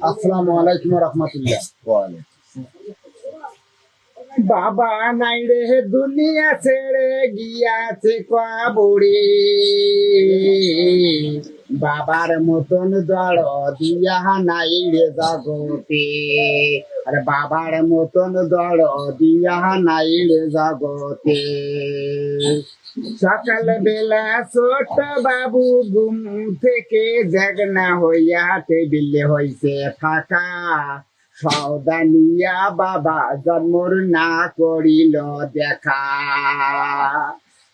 আসসালামু আলাইকুম রহমতুল্লাহ। বাবা নাই রে দুনিয়া ছেড়ে গিয়াছে কবরে, বাবার মতন দড় দিয়া নাই রে জগতে, আরে বাবার মতন দড় দিয়া নাই রে জগতে। সকাল বেলা ছোট বাবু ঘুম থেকে জাগনা হইয়া টেবিলে হইছে ফাঁকা, সাবধানিয়া বাবা জন্মর না করিল দেখা।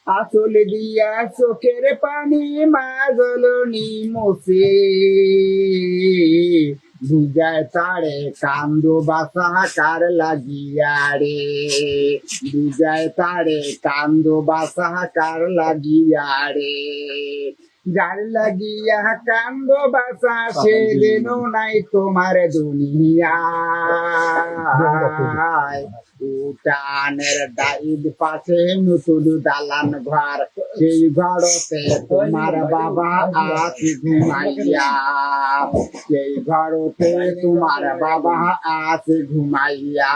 আসল দিয়া চোখের পানি মাজলনি মোছে, বুঝায় তারে কান্দো বাসা কার লাগিয়া রে, বুঝায় তারে কান্দো বাসা কার লাগিয়া রে। যার লাগিয়া কান্দ বাসা সে যেন নাই তোমার দুনিয়ায়। উঠানের ডাইল পাশে নতুন দালান ঘর, সেই ঘরতে তোমার বাবা আছে ঘুমাইয়া, সেই ঘরতে তোমার বাবা আছে ঘুমাইয়া।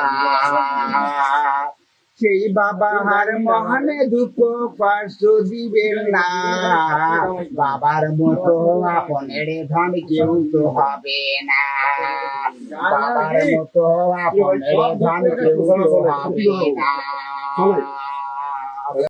সেই বাবার মহানে দুঃখ কষ্ট দিবেন না, বাবার মতো আপনের ধন কেউ তো হবে না, বাবার মতো আপনের ধন কেউ তো হবে না।